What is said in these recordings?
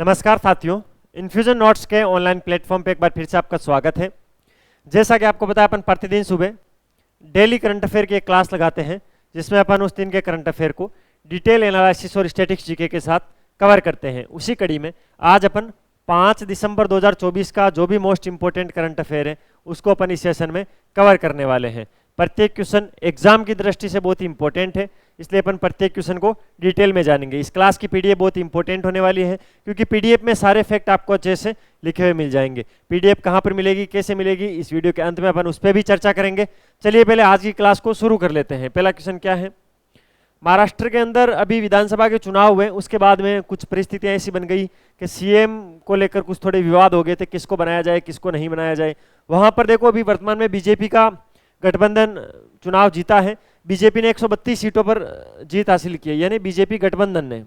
नमस्कार साथियों, infusion notes के ऑनलाइन प्लेटफॉर्म पे एक बार फिर से आपका स्वागत है। जैसा कि आपको पता है, अपन प्रतिदिन सुबह डेली करंट अफेयर की एक क्लास लगाते हैं जिसमें अपन उस दिन के करंट अफेयर को डिटेल एनालिसिस और स्टैटिक्स जीके के साथ कवर करते हैं। उसी कड़ी में आज अपन 5 दिसंबर 2024 का जो भी मोस्ट इंपॉर्टेंट करंट अफेयर है उसको अपन इस सेशन में कवर करने वाले हैं। प्रत्येक क्वेश्चन एग्जाम की दृष्टि से बहुत ही इंपॉर्टेंट है, इसलिए अपन प्रत्येक क्वेश्चन को डिटेल में जानेंगे। इस क्लास की पीडीएफ बहुत इंपॉर्टेंट होने वाली है क्योंकि पीडीएफ में सारे फैक्ट आपको अच्छे से लिखे हुए मिल जाएंगे। पीडीएफ कहाँ पर मिलेगी, कैसे मिलेगी, इस वीडियो के अंत में अपन उस पर भी चर्चा करेंगे। चलिए पहले आज की क्लास को शुरू कर लेते हैं। पहला क्वेश्चन क्या है, महाराष्ट्र के अंदर अभी विधानसभा के चुनाव हुए, उसके बाद में कुछ परिस्थितियां ऐसी बन गई कि सीएम को लेकर कुछ थोड़े विवाद हो गए थे, किसको बनाया जाए किसको नहीं बनाया जाए। वहां पर देखो अभी वर्तमान में बीजेपी का गठबंधन चुनाव जीता है। बीजेपी ने 132 सीटों पर जीत हासिल की है, यानी बीजेपी गठबंधन ने।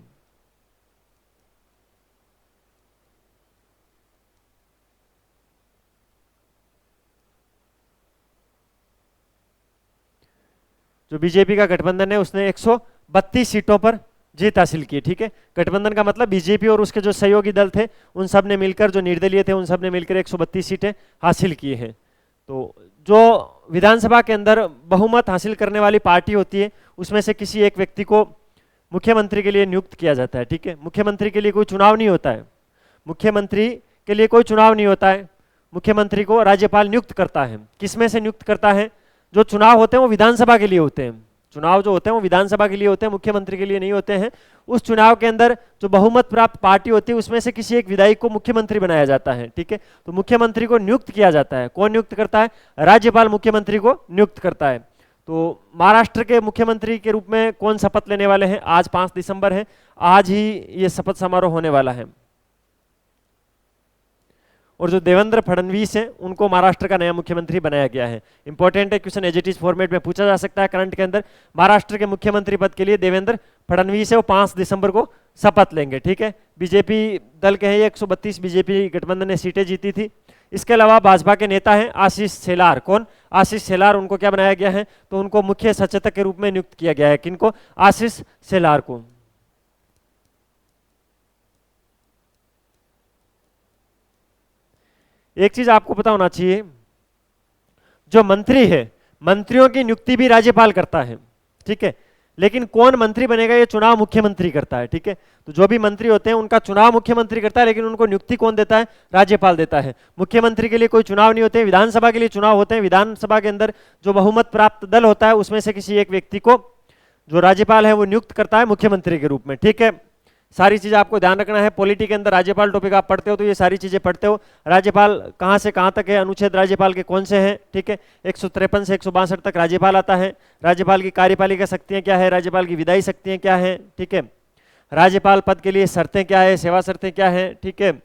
जो बीजेपी का गठबंधन है उसने 132 सीटों पर जीत हासिल की। ठीक है, गठबंधन का मतलब बीजेपी और उसके जो सहयोगी दल थे उन सब ने मिलकर, जो निर्दलीय थे उन सब ने मिलकर 132 सीटें हासिल की हैं। तो जो विधानसभा के अंदर बहुमत हासिल करने वाली पार्टी होती है उसमें से किसी एक व्यक्ति को मुख्यमंत्री के लिए नियुक्त किया जाता है। ठीक है, मुख्यमंत्री के लिए कोई चुनाव नहीं होता है, मुख्यमंत्री के लिए कोई चुनाव नहीं होता है। मुख्यमंत्री को राज्यपाल नियुक्त करता है। किसमें से नियुक्त करता है? जो चुनाव होते हैं वो विधानसभा के लिए होते हैं, चुनाव जो होते हैं वो विधानसभा के लिए होते हैं, मुख्यमंत्री के लिए नहीं होते हैं। उस चुनाव के अंदर जो बहुमत प्राप्त पार्टी होती है उसमें से किसी एक विधायक को मुख्यमंत्री बनाया जाता है। ठीक है, तो मुख्यमंत्री को नियुक्त किया जाता है। कौन नियुक्त करता है? राज्यपाल मुख्यमंत्री को नियुक्त करता है। तो महाराष्ट्र के मुख्यमंत्री के रूप में कौन शपथ लेने वाले हैं? आज 5 दिसंबर है, आज ही ये शपथ समारोह होने वाला है। और जो देवेंद्र फडणवीस है उनको महाराष्ट्र का नया मुख्यमंत्री बनाया गया है। इंपॉर्टेंट है, question as it is format में पूछा जा सकता है करंट के अंदर। महाराष्ट्र के मुख्यमंत्री पद के लिए देवेंद्र फडणवीस है, वो 5 दिसंबर को शपथ लेंगे। ठीक है, बीजेपी दल के हैं, 132 बीजेपी गठबंधन ने सीटें जीती थी। इसके अलावा भाजपा के नेता हैं आशीष शेलार। कौन? आशीष शेलार, उनको क्या बनाया गया है? तो उनको मुख्य सचेतक के रूप में नियुक्त किया गया है। किनको? आशीष शेलार को। एक चीज आपको पता होना चाहिए, जो मंत्री है, मंत्रियों की नियुक्ति भी राज्यपाल करता है। ठीक है, लेकिन कौन मंत्री बनेगा ये चुनाव मुख्यमंत्री करता है। ठीक है, तो जो भी मंत्री होते हैं उनका चुनाव मुख्यमंत्री करता है, लेकिन उनको नियुक्ति कौन देता है? राज्यपाल देता है। मुख्यमंत्री के लिए कोई चुनाव नहीं होते, विधानसभा के लिए चुनाव होते हैं। विधानसभा के अंदर जो बहुमत प्राप्त दल होता है उसमें से किसी एक व्यक्ति को जो राज्यपाल है वो नियुक्त करता है मुख्यमंत्री के रूप में। ठीक है, सारी चीजें आपको ध्यान रखना है। पॉलिटी के अंदर राज्यपाल टॉपिक आप पढ़ते हो तो ये सारी चीजें पढ़ते हो। राज्यपाल कहाँ से कहाँ तक है, अनुच्छेद राज्यपाल के कौन से हैं? ठीक है, 153 से 162 तक राज्यपाल आता है। राज्यपाल की कार्यपालिका शक्तियां क्या है, राज्यपाल की विधायी शक्तियां क्या है। ठीक है, राज्यपाल पद के लिए शर्तें क्या है, सेवा शर्तें क्या है। ठीक है,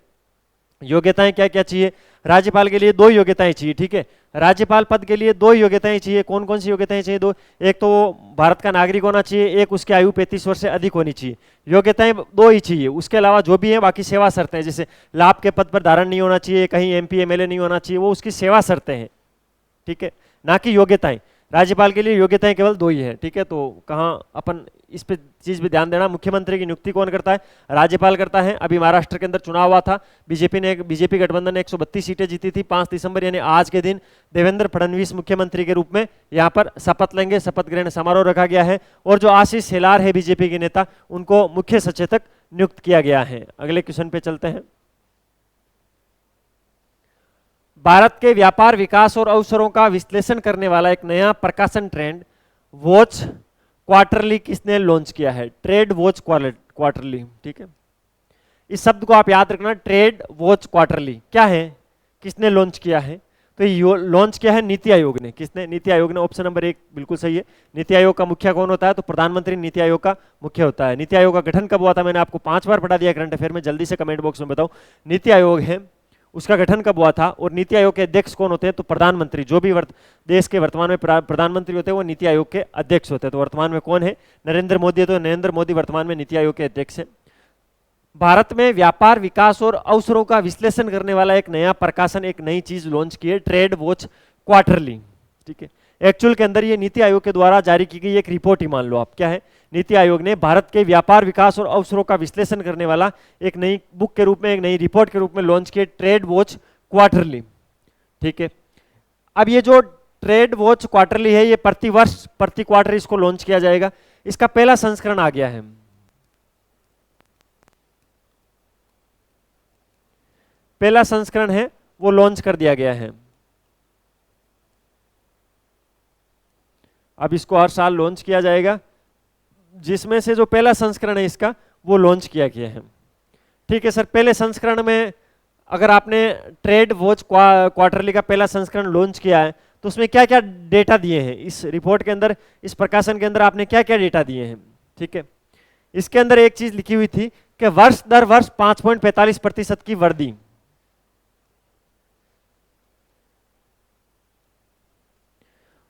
योग्यताएं क्या क्या चाहिए। राज्यपाल के लिए 2 योग्यताएं चाहिए। ठीक है, राज्यपाल पद के लिए 2 योग्यताएं चाहिए। कौन कौन सी योग्यताएं चाहिए? 2। एक तो वो भारत का नागरिक होना चाहिए, एक उसकी आयु 35 वर्ष से अधिक होनी चाहिए। योग्यताएं 2 ही चाहिए। उसके अलावा जो भी है बाकी सेवा शर्तें, जैसे लाभ के पद पर धारण नहीं होना चाहिए, कहीं एमपी एमएलए नहीं होना चाहिए, वो उसकी सेवा शर्तें हैं। ठीक है, ना कि योग्यताएं। राज्यपाल के लिए योग्यताएं केवल 2 ही है। ठीक है, तो कहाँ अपन इस पे चीज भी ध्यान देना। मुख्यमंत्री की नियुक्ति कौन करता है? राज्यपाल करता है। अभी महाराष्ट्र के अंदर चुनाव हुआ था, बीजेपी गठबंधन ने 132 सीटें जीती थी। 5 दिसंबर यानी आज के दिन देवेंद्र फडणवीस मुख्यमंत्री के रूप में यहाँ पर शपथ लेंगे। शपथ ग्रहण समारोह रखा गया है और जो आशीष शेलार है बीजेपी के नेता, उनको मुख्य सचेतक नियुक्त किया गया है। अगले क्वेश्चन पे चलते हैं। भारत के व्यापार, विकास और अवसरों का विश्लेषण करने वाला एक नया प्रकाशन ट्रेंड वॉच क्वार्टरली किसने लॉन्च किया है? Trade watch quarterly. ठीक है, इस शब्द को आप याद रखना, ट्रेड वॉच क्वार्टरली क्या है, किसने लॉन्च किया है? तो ये लॉन्च किया है नीति आयोग ने। किसने? नीति आयोग ने। ऑप्शन नंबर 1 बिल्कुल सही है। नीति आयोग का मुखिया कौन होता है? तो प्रधानमंत्री नीति आयोग का मुख्य होता है। नीति आयोग का गठन कब हुआ था? मैंने आपको 5 बार पढ़ा दिया करंट अफेयर में, जल्दी से कमेंट बॉक्स में बताओ। नीति आयोग है, उसका गठन कब हुआ था? और नीति आयोग के अध्यक्ष कौन होते हैं? तो प्रधानमंत्री। जो भी देश के वर्तमान में प्रधानमंत्री होते हैं वो नीति आयोग के अध्यक्ष होते हैं। तो वर्तमान में कौन है? नरेंद्र मोदी है, तो नरेंद्र मोदी वर्तमान में नीति आयोग के अध्यक्ष हैं। भारत में व्यापार, विकास और अवसरों का विश्लेषण करने वाला एक नया प्रकाशन, एक नई चीज लॉन्च की है, ट्रेड वॉच क्वार्टरली। ठीक है, एक्चुअल के अंदर ये नीति आयोग के द्वारा जारी की गई एक रिपोर्ट ही मान लो आप। क्या है? नीति आयोग ने भारत के व्यापार विकास और अवसरों का विश्लेषण करने वाला एक नई बुक के रूप में, एक नई रिपोर्ट के रूप में लॉन्च किए, ट्रेड वॉच क्वार्टरली। ठीक है, अब ये जो ट्रेड वॉच क्वार्टरली है, ये प्रति वर्ष प्रति क्वार्टर इसको लॉन्च किया जाएगा। इसका पहला संस्करण आ गया है। पहला संस्करण है वो लॉन्च कर दिया गया है। अब इसको हर साल लॉन्च किया जाएगा, जिसमें से जो पहला संस्करण है इसका वो लॉन्च किया गया है। ठीक है सर, पहले संस्करण में अगर आपने ट्रेड वॉच क्वार्टरली का पहला संस्करण लॉन्च किया है तो उसमें क्या क्या डेटा दिए हैं इस रिपोर्ट के अंदर, इस प्रकाशन के अंदर आपने क्या क्या डेटा दिए हैं? ठीक है, इसके अंदर एक चीज लिखी हुई थी कि वर्ष दर वर्ष 5.45% की वृद्धि।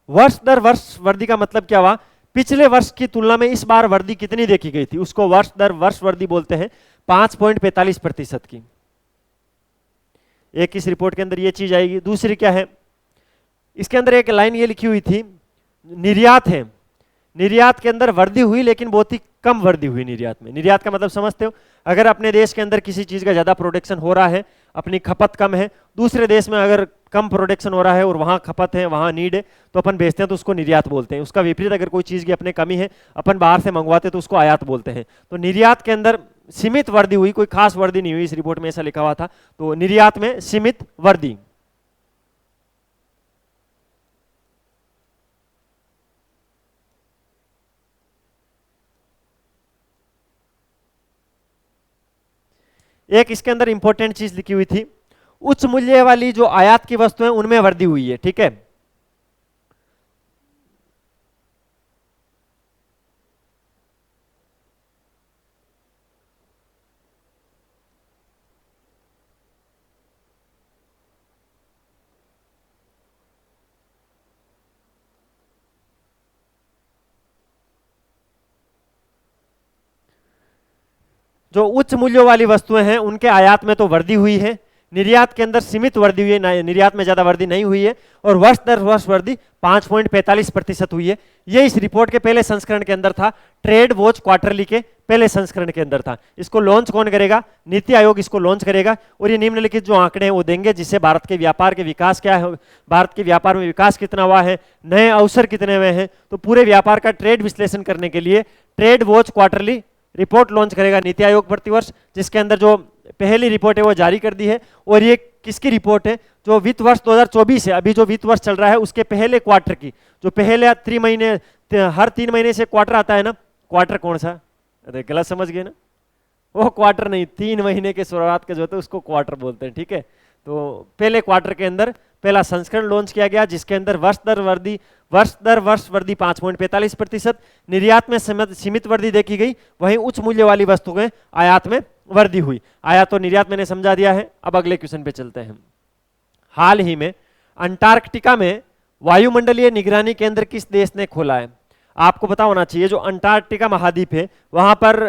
वर्ष दर वर्ष वृद्धि का मतलब क्या हुआ? पिछले वर्ष की तुलना में इस बार वृद्धि कितनी देखी गई थी, उसको वर्ष दर वर्ष वृद्धि बोलते हैं, 5.45% की। एक इस रिपोर्ट के अंदर ये चीज आएगी। दूसरी क्या है, इसके अंदर एक लाइन ये लिखी हुई थी, निर्यात है, निर्यात के अंदर वृद्धि हुई लेकिन बहुत ही कम वृद्धि हुई निर्यात में। निर्यात का मतलब समझते हो? अगर अपने देश के अंदर किसी चीज का ज्यादा प्रोडक्शन हो रहा है, अपनी खपत कम है, दूसरे देश में अगर कम प्रोडक्शन हो रहा है और वहां खपत है, वहां नीड है, तो अपन बेचते हैं तो उसको निर्यात बोलते हैं। उसका विपरीत अगर कोई चीज की अपने कमी है, अपन बाहर से मंगवाते तो उसको आयात बोलते हैं। तो निर्यात के अंदर सीमित वृद्धि हुई, कोई खास वृद्धि नहीं हुई, इस रिपोर्ट में ऐसा लिखा हुआ था। तो निर्यात में सीमित वृद्धि। एक इसके अंदर इंपॉर्टेंट चीज लिखी हुई थी, उच्च मूल्य वाली जो आयात की वस्तुएं उनमें वृद्धि हुई है। ठीक है, जो उच्च मूल्यों वाली वस्तुएं हैं उनके आयात में तो वृद्धि हुई है, निर्यात के अंदर सीमित वृद्धि हुई है, निर्यात में ज्यादा वृद्धि नहीं हुई है, और वर्ष दर वर्ष वृद्धि 5.45% हुई है। ये इस रिपोर्ट के पहले संस्करण के अंदर था, ट्रेड वॉच क्वार्टरली के पहले संस्करण के अंदर था। इसको लॉन्च कौन करेगा? नीति आयोग इसको लॉन्च करेगा, और ये निम्नलिखित जो आंकड़े हैं वो देंगे, जिससे भारत के व्यापार के विकास क्या है, भारत के व्यापार में विकास कितना हुआ है, नए अवसर कितने हुए हैं। तो पूरे व्यापार का ट्रेड विश्लेषण करने के लिए trade watch quarterly report launch करेगा नीति आयोग प्रतिवर्ष, जिसके अंदर जो पहली रिपोर्ट है वो जारी कर दी है। और ये किसकी रिपोर्ट है? जो वित्त वर्ष 2024 है, अभी जो वित्त वर्ष चल रहा है उसके पहले क्वार्टर की, जो पहले 3 महीने, हर 3 महीने से क्वार्टर आता है ना, क्वार्टर कौन सा? अरे गलत समझ गए ना, वो क्वार्टर नहीं, 3 महीने के शुरुआत के जो होते हैं उसको क्वार्टर बोलते हैं। ठीक है, तो पहले क्वार्टर के अंदर पहला संस्करण लॉन्च किया गया, जिसके अंदर वर्ष दर वर्ष वृद्धि 5.45%, निर्यात में सीमित वृद्धि देखी गई, वहीं उच्च मूल्य वाली वस्तुएं आयात में वृद्धि हुई। आयात और निर्यात मैंने समझा दिया है। अब अगले क्वेश्चन पे चलते हैं। हाल ही में अंटार्कटिका में वायुमंडलीय निगरानी केंद्र किस देश ने खोला है? आपको पता होना चाहिए, जो अंटार्कटिका महाद्वीप है वहां पर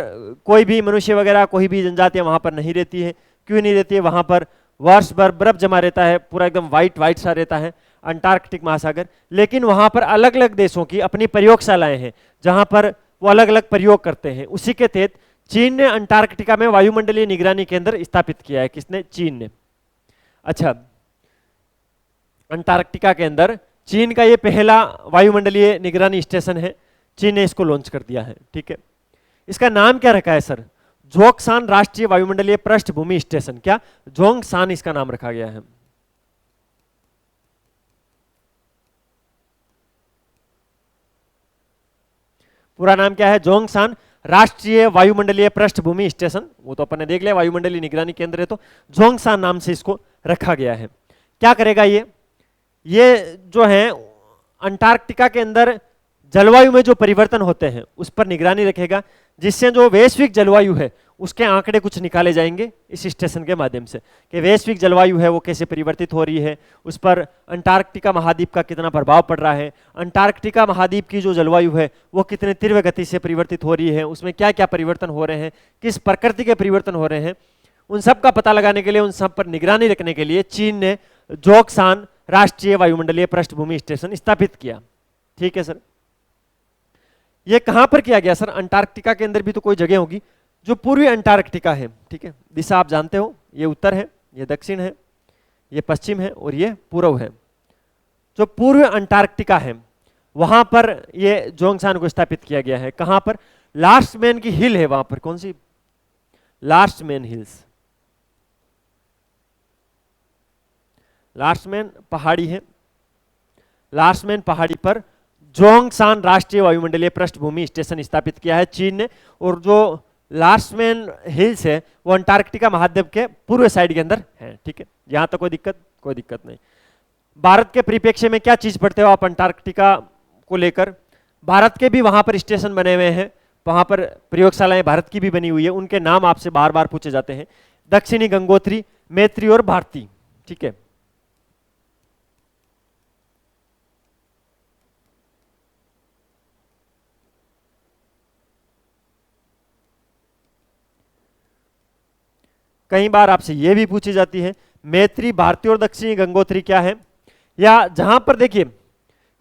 कोई भी मनुष्य वगैरह, कोई भी जनजातियां वहां पर नहीं रहती है। क्यों नहीं रहती है? वहां पर वर्ष भर बर्फ जमा रहता है, पूरा एकदम व्हाइट सा रहता है अंटार्कटिक महासागर। लेकिन वहां पर अलग अलग देशों की अपनी प्रयोगशालाएं हैं, जहां पर वो अलग अलग प्रयोग करते हैं। उसी के तहत चीन ने अंटार्कटिका में वायुमंडलीय निगरानी केंद्र स्थापित किया है। किसने? चीन ने। अच्छा, अंटार्कटिका के अंदर चीन का ये पहला वायुमंडलीय निगरानी स्टेशन है, चीन ने इसको लॉन्च कर दिया है। ठीक है, इसका नाम क्या रखा है सर? जोंगसान राष्ट्रीय वायुमंडलीय पृष्ठभूमि स्टेशन। क्या? जोंगसान इसका नाम रखा गया है। पूरा नाम क्या है? जोंगसान राष्ट्रीय वायुमंडलीय पृष्ठभूमि स्टेशन। वो तो अपन ने देख लिया, वायुमंडलीय निगरानी केंद्र है, तो जोंगसान नाम से इसको रखा गया है। क्या करेगा ये जो है अंटार्कटिका के अंदर जलवायु में जो परिवर्तन होते हैं उस पर निगरानी रखेगा, जिससे जो वैश्विक जलवायु है उसके आंकड़े कुछ निकाले जाएंगे इस स्टेशन के माध्यम से, कि वैश्विक जलवायु है वो कैसे परिवर्तित हो रही है, उस पर अंटार्कटिका महाद्वीप का कितना प्रभाव पड़ रहा है, अंटार्कटिका महाद्वीप की जो जलवायु है वो कितने तीव्र गति से परिवर्तित हो रही है, उसमें क्या क्या परिवर्तन हो रहे हैं, किस प्रकृति के परिवर्तन हो रहे हैं, उन सब का पता लगाने के लिए, उन सब पर निगरानी रखने के लिए चीन ने जोंगसान राष्ट्रीय वायुमंडलीय पृष्ठभूमि स्टेशन स्थापित किया। ठीक है सर। ये कहां पर किया गया सर? अंटार्कटिका के अंदर भी तो कोई जगह होगी जो पूर्वी अंटार्कटिका है, ठीक है। दिशा आप जानते हो, ये उत्तर है, ये दक्षिण है, ये पश्चिम है और ये पूर्व है। जो पूर्व अंटार्कटिका है वहां पर ये जोंगसान को स्थापित किया गया है। कहां पर? लास्ट मैन की हिल है वहां पर। कौन सी? Last man hills. Last man पहाड़ी है, लास्ट मैन पहाड़ी पर जोंगसान राष्ट्रीय वायुमंडलीय पृष्ठभूमि स्टेशन स्थापित किया है चीन ने। और जो लास्ट मैन हिल्स है वो अंटार्कटिका महाद्वीप के पूर्व साइड के अंदर है, ठीक है। यहां तक कोई दिक्कत नहीं। भारत के परिप्रेक्ष्य में क्या चीज पढ़ते हो आप अंटार्कटिका को लेकर? भारत के भी वहां पर स्टेशन बने हुए हैं, वहां पर प्रयोगशालाएं भारत की भी बनी हुई है, उनके नाम आपसे बार बार पूछे जाते हैं। दक्षिणी गंगोत्री, मैत्री और भारती, ठीक है। कई बार आपसे यह भी पूछी जाती है मैत्री, भारती और दक्षिणी गंगोत्री क्या है? या जहां पर देखिए,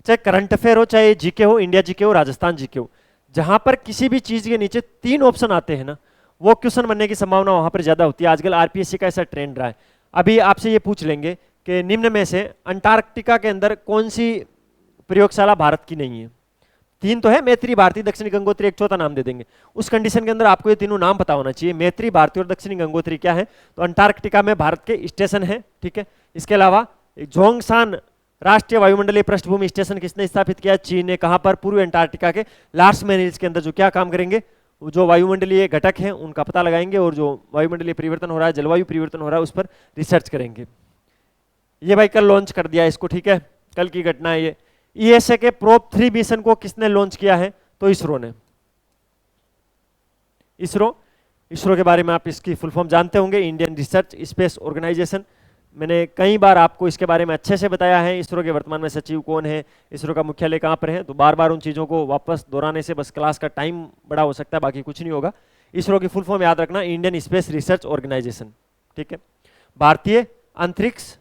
चाहे करंट अफेयर हो, चाहे जीके हो, इंडिया जीके हो, राजस्थान जीके हो, जहां पर किसी भी चीज के नीचे 3 ऑप्शन आते हैं ना, वो क्वेश्चन बनने की संभावना वहां पर ज्यादा होती है। आजकल आरपीएससी का ऐसा ट्रेंड रहा है। अभी आपसे ये पूछ लेंगे कि निम्न में से अंटार्कटिका के अंदर कौन सी प्रयोगशाला भारत की नहीं है? 3 तो है, मैत्री, भारती, दक्षिणी गंगोत्री, एक चौथा नाम दे देंगे। उस कंडीशन के अंदर आपको ये तीनों नाम पता होना चाहिए। मैत्री, भारती और दक्षिणी गंगोत्री क्या है? तो अंटार्कटिका में भारत के स्टेशन है, ठीक है। इसके अलावा जोंगसान राष्ट्रीय वायुमंडलीय पृष्ठभूमि स्टेशन किसने स्थापित किया? चीन ने। कहां पर? पूर्वी अंटार्कटिका के लास्ट मैन हिल्स के अंदर। जो क्या काम करेंगे? जो वायुमंडलीय घटक हैं उनका पता लगाएंगे और जो वायुमंडलीय परिवर्तन हो रहा है, जलवायु परिवर्तन हो रहा है, उस पर रिसर्च करेंगे। ये भाई कल लॉन्च कर दिया इसको, ठीक है, कल की घटना है ये। ईएसए के प्रोब 3 मिशन को किसने लॉन्च किया है? तो इसरो ने। इसरो के बारे में आप इसकी फुल फॉर्म जानते होंगे, इंडियन रिसर्च स्पेस ऑर्गेनाइजेशन। मैंने कई बार आपको इसके बारे में अच्छे से बताया है। इसरो के वर्तमान में सचिव कौन है, इसरो का मुख्यालय कहां पर है, तो बार बार उन चीजों को वापस दोहराने से बस क्लास का टाइम बड़ा हो सकता है, बाकी कुछ नहीं होगा। इसरो की फुल फॉर्म याद रखना, इंडियन स्पेस रिसर्च ऑर्गेनाइजेशन, ठीक है। भारतीय अंतरिक्ष,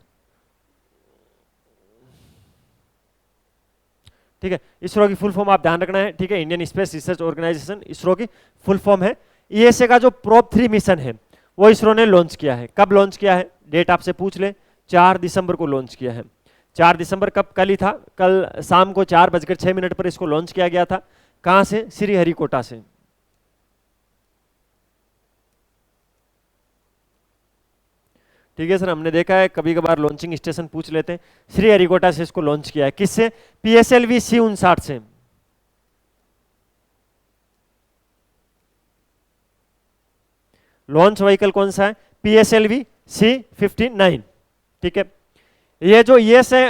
ठीक है। इसरो की फुल फॉर्म आप ध्यान रखना है, ठीक है, Indian Space Research Organisation ISRO की फुल फॉर्म है। ईएसए का जो प्रोब 3 मिशन है वो इसरो ने लॉन्च किया है। कब लॉन्च किया है? डेट आपसे पूछ ले, 4 दिसंबर को लॉन्च किया है। 4 दिसंबर कब? कल ही था, कल शाम को 4:06 पर इसको लॉन्च किया गया था। कहां से? श्रीहरिकोटा से। ठीक है सर, हमने देखा है कभी कभार लॉन्चिंग स्टेशन पूछ लेते हैं। श्रीहरिकोटा से इसको लॉन्च किया है। किससे? PSLV C-59 से। लॉन्च व्हीकल कौन सा है? PSLV C-59, ठीक है। ये जो ईएसए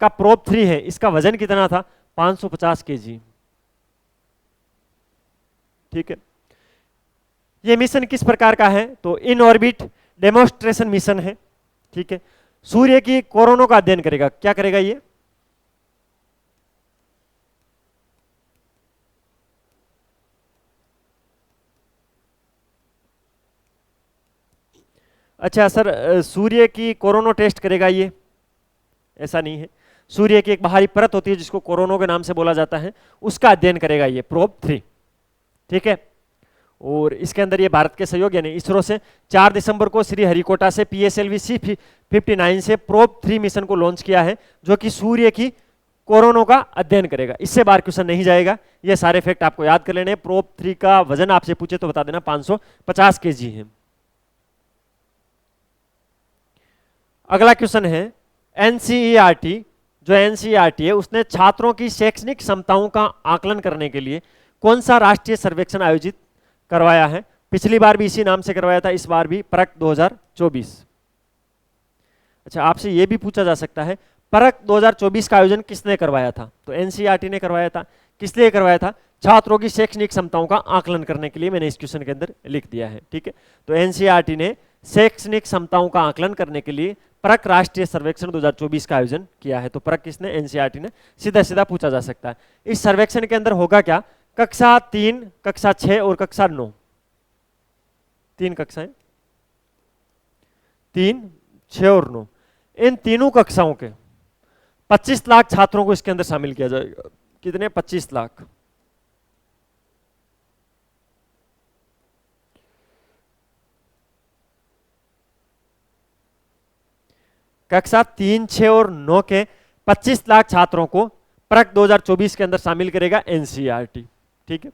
का प्रोब 3 है, इसका वजन कितना था? 550 kg, ठीक है। ये मिशन किस प्रकार का है? तो इन ऑर्बिट डेमोन्स्ट्रेशन मिशन है, ठीक है। सूर्य की कोरोनों का अध्ययन करेगा। क्या करेगा ये? अच्छा सर, सूर्य की कोरोनो टेस्ट करेगा ये? ऐसा नहीं है। सूर्य की एक बाहरी परत होती है जिसको कोरोनो के नाम से बोला जाता है, उसका अध्ययन करेगा ये प्रोब 3, ठीक है। और इसके अंदर ये भारत के सहयोग यानी इसरो से 4 दिसंबर को श्रीहरिकोटा से PSLV C-59 से प्रोब 3 मिशन को लॉन्च किया है, जो कि सूर्य की कोरोनों का अध्ययन करेगा। इससे बाहर क्वेश्चन नहीं जाएगा। ये सारे फैक्ट आपको याद कर लेने। प्रोब 3 का वजन आपसे पूछे तो बता देना 550 kg है। अगला क्वेश्चन है NCERT। जो NCERT है उसने छात्रों की शैक्षणिक क्षमताओं का आकलन करने के लिए कौन सा राष्ट्रीय सर्वेक्षण आयोजित करवाया है? पिछली बार भी इसी नाम से करवाया था, इस बार भी परख 2024। अच्छा, आपसे यह भी पूछा जा सकता है परख 2024 का आयोजन किसने करवाया था? तो NCERT ने करवाया था। किस लिए करवाया था? छात्रों की शैक्षणिक क्षमताओं का आकलन करने के लिए। मैंने इस क्वेश्चन के अंदर लिख दिया है, ठीक है। तो NCERT ने शैक्षणिक क्षमताओं का आकलन करने के लिए परख राष्ट्रीय सर्वेक्षण 2024 का आयोजन किया है। तो परख किसने? NCERT ने। सीधा सीधा पूछा जा सकता है। इस सर्वेक्षण के अंदर होगा क्या? कक्षा 3, कक्षा 6 और कक्षा 9, 3 कक्षाएं, 3, 6 और 9, इन तीनों कक्षाओं के 25 लाख छात्रों को इसके अंदर शामिल किया जाएगा। कितने? 25 लाख। कक्षा 3, 6 और 9 के 25 लाख छात्रों को परख 2024 के अंदर शामिल करेगा एनसीईआरटी। ठीक है,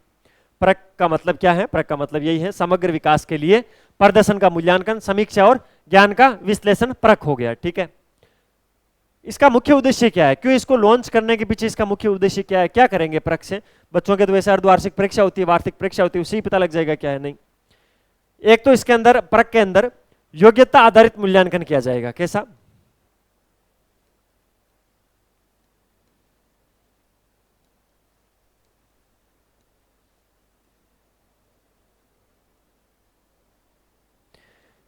परख का मतलब क्या है? परख का मतलब यही है, समग्र विकास के लिए प्रदर्शन का मूल्यांकन, समीक्षा और ज्ञान का विश्लेषण परख हो गया। ठीक है, इसका मुख्य उद्देश्य क्या है? क्यों इसको लॉन्च करने के पीछे इसका मुख्य उद्देश्य क्या है? क्या करेंगे परख से? बच्चों के तो वैसे अर्धवार्षिक परीक्षा होती है, वार्षिक परीक्षा होती है, उससे ही पता लग जाएगा क्या है। नहीं, एक तो इसके अंदर, परख के अंदर योग्यता आधारित मूल्यांकन किया जाएगा। कैसा?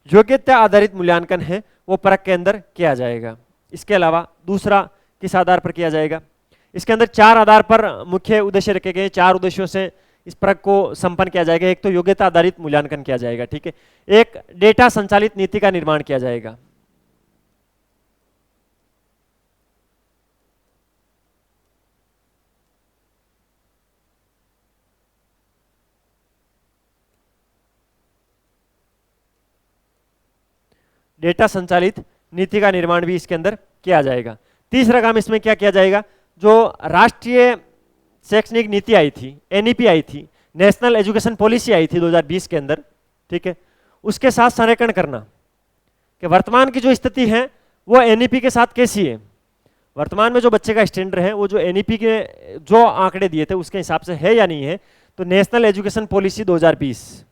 योग्यता आधारित मूल्यांकन है वो परख के अंदर किया जाएगा। इसके अलावा दूसरा किस आधार पर किया जाएगा? इसके अंदर 4 आधार पर मुख्य उद्देश्य रखे गए, 4 उद्देश्यों से इस परख को संपन्न किया जाएगा। एक तो योग्यता आधारित मूल्यांकन किया जाएगा। ठीक है, एक डेटा संचालित नीति का निर्माण किया जाएगा। डेटा संचालित नीति का निर्माण भी इसके अंदर किया जाएगा। तीसरा काम इसमें क्या किया जाएगा? जो राष्ट्रीय शैक्षणिक नीति आई थी, एनईपी आई थी, नेशनल एजुकेशन पॉलिसी आई थी 2020 के अंदर, ठीक है, उसके साथ संरेखण करना कि वर्तमान की जो स्थिति है वो एनईपी के साथ कैसी है। वर्तमान में जो बच्चे का स्टैंडर्ड है वो जो एनईपी के जो आंकड़े दिए थे उसके हिसाब से है या नहीं है। तो नेशनल एजुकेशन पॉलिसी 2020,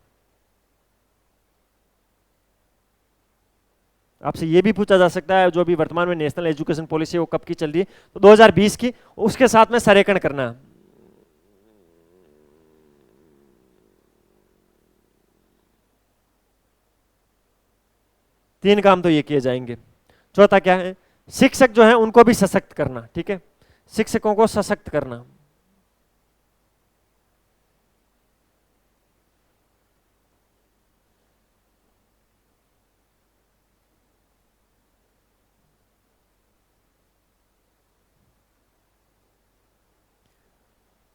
आपसे ये भी पूछा जा सकता है जो भी वर्तमान में नेशनल एजुकेशन पॉलिसी वो कब की चल रही है, तो 2020 की, उसके साथ में संरेखण करना। तीन काम तो ये किए जाएंगे। चौथा क्या है? शिक्षक जो है उनको भी सशक्त करना। ठीक है, शिक्षकों को सशक्त करना।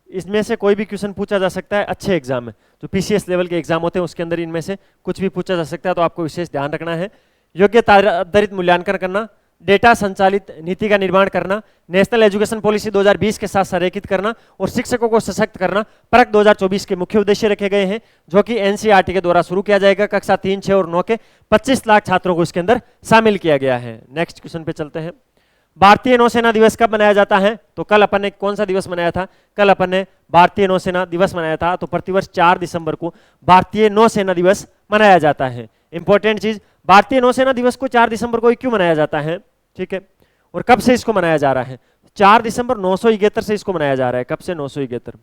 इसमें से कोई भी क्वेश्चन पूछा जा सकता है अच्छे एग्जाम में, जो पीसीएस लेवल के एग्जाम होते हैं उसके अंदर इनमें से कुछ भी पूछा जा सकता है, तो आपको विशेष ध्यान रखना है। योग्यता आधारित मूल्यांकन करना, डेटा संचालित नीति का निर्माण करना, नेशनल एजुकेशन पॉलिसी 2020 के साथ संरेखित करना और शिक्षकों को सशक्त करना परख 2024 के मुख्य उद्देश्य रखे गए हैं, जो कि एनसीईआरटी के द्वारा शुरू किया जाएगा। कक्षा 3, 6 और 9 के 25 लाख छात्रों को इसके अंदर शामिल किया गया है। नेक्स्ट क्वेश्चन पे चलते हैं। भारतीय नौसेना दिवस कब मनाया जाता है? तो कल अपन ने कौन सा दिवस मनाया था? कल अपन ने भारतीय नौसेना दिवस मनाया था। तो प्रतिवर्ष 4 दिसंबर को भारतीय नौसेना दिवस मनाया जाता है। इंपॉर्टेंट चीज, भारतीय नौसेना दिवस को 4 दिसंबर को क्यों मनाया जाता है? ठीक है, और कब से इसको मनाया जा रहा है? 4 दिसंबर 971 से इसको मनाया जा रहा है। कब से? 971।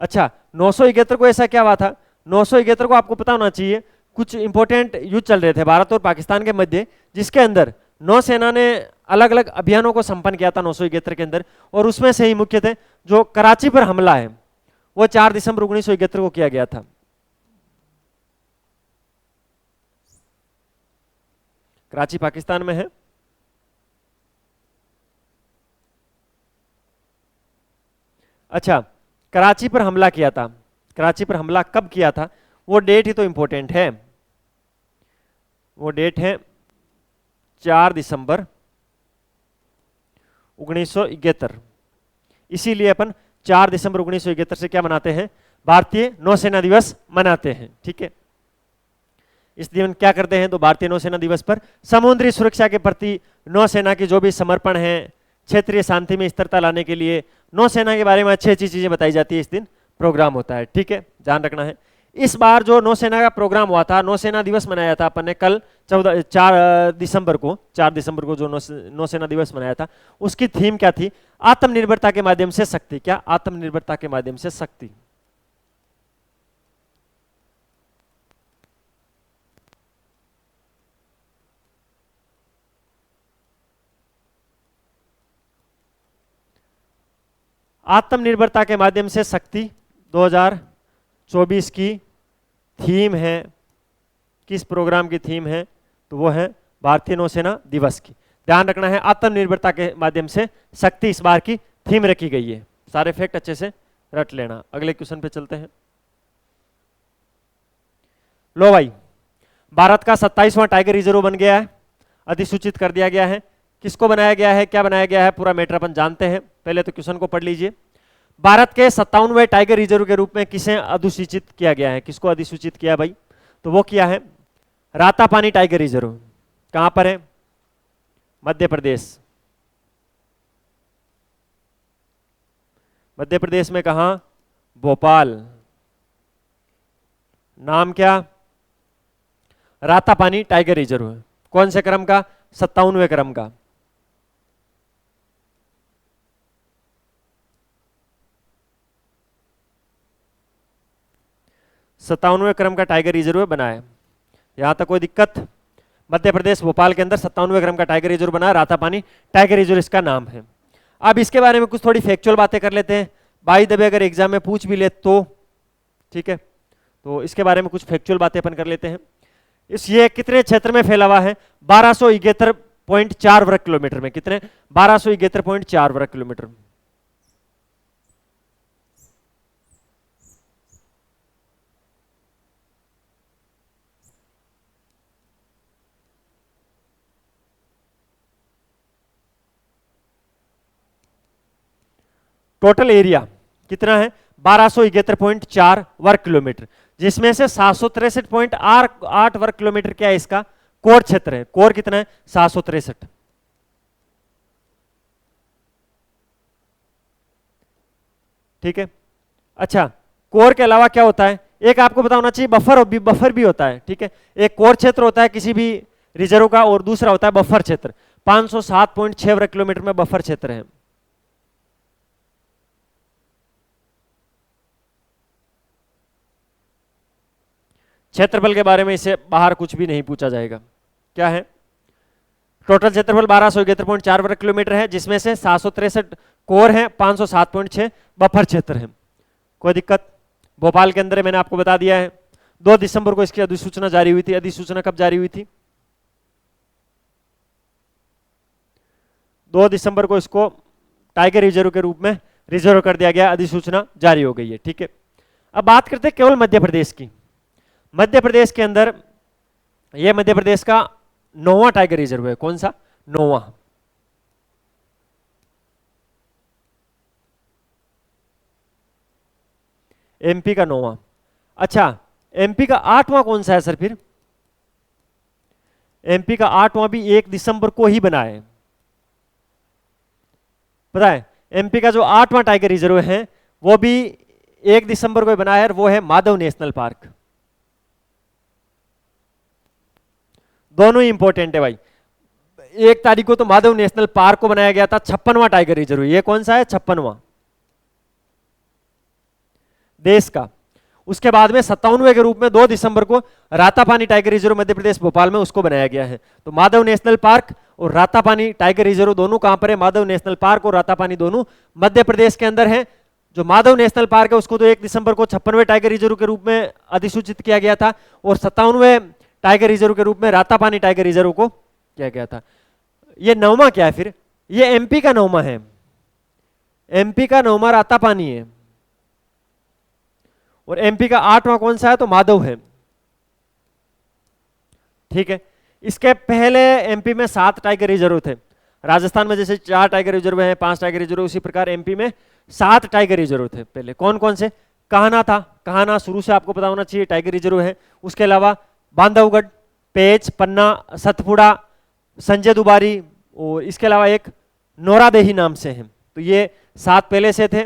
अच्छा, 971 को ऐसा क्या हुआ था? 971 को आपको पता होना चाहिए, कुछ इंपॉर्टेंट युद्ध चल रहे थे भारत और पाकिस्तान के मध्य, जिसके अंदर नौसेना ने अलग अलग अभियानों को संपन्न किया था 971 के अंदर, और उसमें से ही मुख्य थे जो कराची पर हमला है वो 4 दिसंबर 1971 को किया गया था। कराची पाकिस्तान में है। अच्छा, कराची पर हमला किया था, कराची पर हमला कब किया था? वो डेट ही तो इंपॉर्टेंट है। वो डेट है 4 दिसंबर 1971। इसीलिए अपन 4 दिसंबर 1971 से क्या मनाते हैं? भारतीय नौसेना दिवस मनाते हैं। ठीक है, इस दिन क्या करते हैं? तो भारतीय नौसेना दिवस पर समुद्री सुरक्षा के प्रति नौसेना की जो भी समर्पण है, क्षेत्रीय शांति में स्थिरता लाने के लिए नौसेना के बारे में अच्छी अच्छी चीजें बताई जाती है। इस दिन प्रोग्राम होता है। ठीक है, ध्यान रखना है। इस बार जो नौसेना का प्रोग्राम हुआ था, नौसेना दिवस मनाया था अपन ने कल 4 दिसंबर को जो नौसेना दिवस मनाया था, उसकी थीम क्या थी? आत्मनिर्भरता के माध्यम से शक्ति। क्या? आत्मनिर्भरता के माध्यम से शक्ति। आत्मनिर्भरता के माध्यम से शक्ति 2024 की थीम है। किस प्रोग्राम की थीम है? तो वो है भारतीय नौसेना दिवस की। ध्यान रखना है, आत्मनिर्भरता के माध्यम से शक्ति इस बार की थीम रखी गई है। सारे फैक्ट अच्छे से रट लेना। अगले क्वेश्चन पे चलते हैं। लो भाई, भारत का 27वां टाइगर रिजर्व बन गया है, अधिसूचित कर दिया गया है। किसको बनाया गया है, क्या बनाया गया है, पूरा मैटर अपन जानते हैं। पहले तो क्वेश्चन को पढ़ लीजिए। भारत के 57वें टाइगर रिजर्व के रूप में किसे अधिसूचित किया गया है, किसको अधिसूचित किया भाई, तो वो किया है रातापानी टाइगर रिजर्व। कहां पर है, मध्य प्रदेश। मध्य प्रदेश में कहां, भोपाल। नाम क्या, रातापानी टाइगर रिजर्व। कौन से क्रम का, 57वें क्रम का। सत्तावनवें क्रम का टाइगर रिजर्व बना है। यहां तक कोई दिक्कत, मध्य प्रदेश भोपाल के अंदर 57वें क्रम का टाइगर रिजर्व बना है, रातापानी टाइगर रिजर्व इसका नाम है। अब इसके बारे में कुछ थोड़ी फैक्चुअल बातें कर लेते हैं, बाई द वे अगर एग्जाम में पूछ भी ले तो, ठीक है, तो इसके बारे में कुछ फैक्चुअल बातें अपन कर लेते हैं। इस ये कितने क्षेत्र में फैला हुआ है, 1271.4 वर्ग किलोमीटर में। कितने, 1271.4 वर्ग किलोमीटर। टोटल एरिया कितना है, 1271.4 वर्ग किलोमीटर, जिसमें से 763.8 वर्ग किलोमीटर क्या है, इसका कोर क्षेत्र है। कोर कितना है, 763। ठीक है, अच्छा, कोर के अलावा क्या होता है, एक आपको पता होना चाहिए बफर भी होता है। ठीक है, एक कोर क्षेत्र होता है किसी भी रिजर्व का, और दूसरा होता है बफर क्षेत्र। 507.6 वर्ग किलोमीटर में बफर क्षेत्र है। क्षेत्रफल के बारे में इससे बाहर कुछ भी नहीं पूछा जाएगा। क्या है, टोटल क्षेत्रफल 1271.4 वर्ग किलोमीटर है, जिसमें से 763 कोर है, 507.6 बफर क्षेत्र है। कोई दिक्कत, भोपाल के अंदर है, मैंने आपको बता दिया है। 2 दिसंबर को इसकी अधिसूचना जारी हुई थी। अधिसूचना कब जारी हुई थी, 2 दिसंबर को इसको टाइगर रिजर्व के रूप में रिजर्व कर दिया गया, अधिसूचना जारी हो गई है। ठीक है, अब बात करते हैं केवल मध्य प्रदेश की। मध्य प्रदेश के अंदर, यह मध्य प्रदेश का 9वां टाइगर रिजर्व है। कौन सा, 9वां। एमपी का 9वां। अच्छा, एमपी का 8वां कौन सा है सर फिर, एमपी का 8वां भी 1 दिसंबर को ही बना है। पता है, एमपी का जो 8वां टाइगर रिजर्व है वो भी 1 दिसंबर को बना है, और वो है माधव नेशनल पार्क। दोनों ही इंपॉर्टेंट है भाई। 1 तारीख को तो माधव नेशनल पार्क को बनाया गया था, 56वां टाइगर रिजर्व। ये कौन सा है, 56वां देश का। उसके बाद में 57वें के रूप में 2 दिसंबर को रातापानी टाइगर रिजर्व मध्य प्रदेश भोपाल में उसको बनाया गया है। तो माधव नेशनल पार्क और रातापानी टाइगर रिजर्व दोनों कहां पर है, माधव नेशनल पार्क और रातापानी दोनों मध्य प्रदेश के अंदर है। जो माधव नेशनल पार्क है उसको तो 1 दिसंबर को 56वें टाइगर रिजर्व के रूप में अधिसूचित किया गया था, और 57वें टाइगर रिजर्व के रूप में रातापानी टाइगर रिजर्व को किया गया था। ये 9वां क्या है फिर, ये एमपी का 9वां है। एमपी का 9वां रातापानी है, और एमपी का 8वां कौन सा है, तो माधव है। ठीक है, इसके पहले एमपी में 7 टाइगर रिजर्व थे। राजस्थान में जैसे 4 टाइगर रिजर्व हैं, 5 टाइगर रिजर्व, उसी प्रकार एमपी में 7 टाइगर रिजर्व थे पहले। कौन कौन से, कान्हा था, कान्हा शुरू से आपको पता होना चाहिए टाइगर रिजर्व है। उसके अलावा बांधवगढ़, पेच, पन्ना, सतपुड़ा, संजय दुबारी, और इसके अलावा एक नोरादेही नाम से है। तो ये 7 पहले से थे।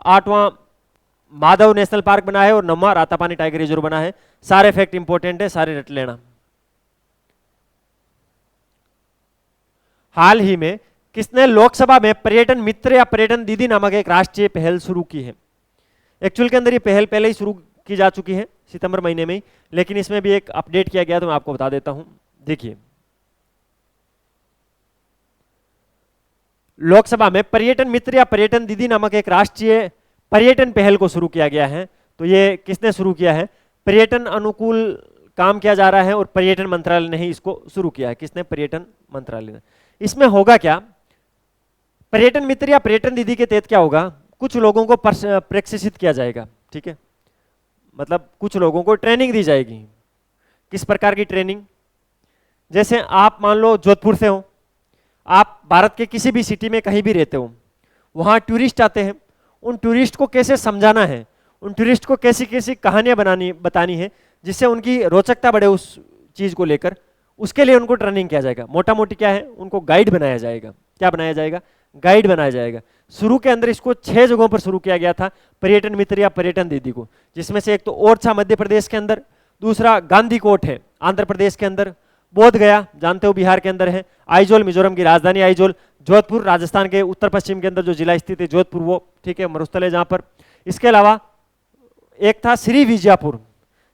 8वां माधव नेशनल पार्क बना है, और 9वां रातापानी टाइगर रिजर्व बना है। सारे फैक्ट इंपॉर्टेंट है, सारे रट लेना। हाल ही में किसने लोकसभा में पर्यटन मित्र या पर्यटन दीदी नामक एक राष्ट्रीय पहल शुरू की है। एक्चुअल के अंदर ये पहल पहले ही शुरू की जा चुकी है, सितंबर महीने में ही, लेकिन इसमें भी एक अपडेट किया गया, तो मैं आपको बता देता हूं। देखिए, लोकसभा में पर्यटन मित्र या पर्यटन दीदी नामक एक राष्ट्रीय पर्यटन पहल को शुरू किया गया है। तो ये किसने शुरू किया है, पर्यटन अनुकूल काम किया जा रहा है, और पर्यटन मंत्रालय ने ही इसको शुरू किया है। किसने, पर्यटन मंत्रालय ने। इसमें होगा क्या, पर्यटन मित्र या पर्यटन दीदी के तहत क्या होगा, कुछ लोगों को प्रशिक्षित किया जाएगा, ठीक है, मतलब कुछ लोगों को ट्रेनिंग दी जाएगी। किस प्रकार की ट्रेनिंग? जैसे आप मान लो जोधपुर से हो, आप भारत के किसी भी सिटी में कहीं भी रहते हो, वहाँ टूरिस्ट आते हैं, उन टूरिस्ट को कैसे समझाना है, उन टूरिस्ट को कैसी कैसी कहानियाँ बतानी है जिससे उनकी रोचकता बढ़े उस चीज़ को लेकर, उसके लिए उनको ट्रेनिंग किया जाएगा। मोटा मोटी क्या है, उनको गाइड बनाया जाएगा। क्या बनाया जाएगा? गाइड बनाया जाएगा। शुरू के अंदर इसको 6 जगहों पर शुरू किया गया था, पर्यटन मित्र या पर्यटन दीदी को, जिसमें से एक तो ओरछा मध्य प्रदेश के अंदर, दूसरा गांधी कोट है आंध्र प्रदेश के अंदर, बोध गया जानते हो बिहार के अंदर है, आइजोल मिजोरम की राजधानी आइजोल, जोधपुर राजस्थान के उत्तर पश्चिम के अंदर जो जिला स्थित है जोधपुर वो, ठीक है, मरुस्थल है जहाँ पर। इसके अलावा एक था श्री विजयपुर।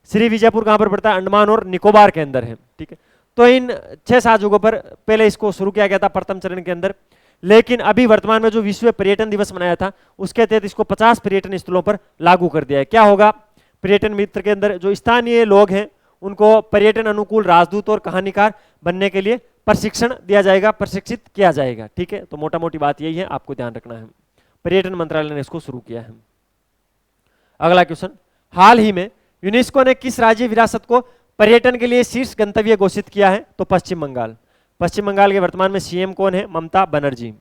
श्री विजयपुर कहाँ पर पड़ता है? अंडमान और निकोबार के अंदर है, ठीक है। तो इन 6-7 जगहों पर पहले इसको शुरू किया गया था प्रथम चरण के अंदर, लेकिन अभी वर्तमान में जो विश्व पर्यटन दिवस मनाया था उसके तहत इसको 50 पर्यटन स्थलों पर लागू कर दिया है। क्या होगा? पर्यटन मित्र के अंदर जो स्थानीय लोग हैं उनको पर्यटन अनुकूल राजदूत और कहानीकार बनने के लिए प्रशिक्षण दिया जाएगा, प्रशिक्षित किया जाएगा, ठीक है। तो मोटा मोटी बात यही है, आपको ध्यान रखना है। पर्यटन मंत्रालय ने इसको शुरू किया है। अगला क्वेश्चन, हाल ही में यूनेस्को ने किस राज्य विरासत को पर्यटन के लिए शीर्ष गंतव्य घोषित किया है? तो पश्चिम बंगाल। पश्चिम बंगाल के वर्तमान में सीएम कौन है? ममता बनर्जी,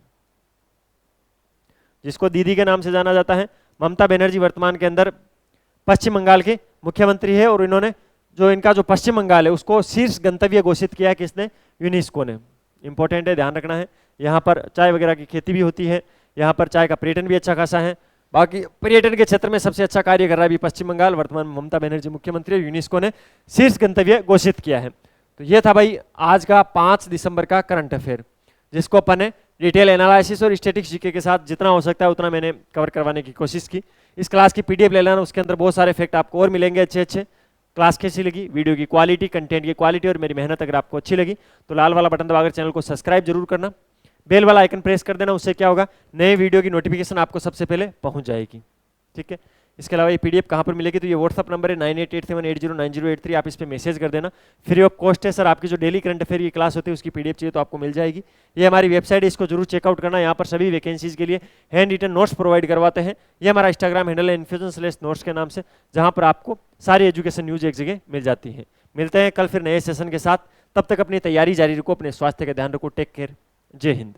जिसको दीदी के नाम से जाना जाता है। ममता बनर्जी वर्तमान के अंदर पश्चिम बंगाल के मुख्यमंत्री है, और इन्होंने जो इनका जो पश्चिम बंगाल है उसको शीर्ष गंतव्य घोषित किया है। किसने? यूनेस्को ने। इंपॉर्टेंट है, ध्यान रखना है। यहाँ पर चाय वगैरह की खेती भी होती है, यहाँ पर चाय का पर्यटन भी अच्छा खासा है। बाकी पर्यटन के क्षेत्र में सबसे अच्छा कार्य कर रहा है अभी पश्चिम बंगाल, वर्तमान में ममता बनर्जी मुख्यमंत्री, यूनेस्को ने शीर्ष गंतव्य घोषित किया है। तो ये था भाई आज का 5 दिसंबर का करंट अफेयर, जिसको अपन ने डिटेल एनालिसिस और स्टैटिक्स जीके के साथ जितना हो सकता है उतना मैंने कवर करवाने की कोशिश की। इस क्लास की पीडीएफ ले लेना, उसके अंदर बहुत सारे फैक्ट आपको और मिलेंगे अच्छे अच्छे। क्लास कैसी लगी, वीडियो की क्वालिटी, कंटेंट की क्वालिटी और मेरी मेहनत अगर आपको अच्छी लगी तो लाल वाला बटन दबाकर चैनल को सब्सक्राइब जरूर करना, बेल वाला आइकन प्रेस कर देना। उससे क्या होगा, नए वीडियो की नोटिफिकेशन आपको सबसे पहले पहुंच जाएगी, ठीक है। इसके अलावा ये पीडीएफ कहाँ पर मिलेगी? तो ये व्हाट्सअप नंबर है 9887809083, आप इस पर मैसेज कर देना, फ्री ऑफ कॉस्ट है सर। आपकी जो डेली करंट अफेयर की क्लास होती है उसकी पीडीएफ चाहिए तो आपको मिल जाएगी। ये हमारी वेबसाइट है, इसको जरूर चेकआउट करना। यहाँ पर सभी वैकेंसीज के लिए हैंड रिटन नोट्स प्रोवाइड करवाते हैं। ये हमारा इंस्टाग्राम हैंडल है इन्फ्यूजन/नोट्स के नाम से, जहाँ पर आपको सारी एजुकेशन न्यूज एक जगह मिल जाती है। मिलते हैं कल फिर नए सेशन के साथ, तब तक अपनी तैयारी जारी रखो, अपने स्वास्थ्य का ध्यान रखो। टेक केयर, जय हिंद।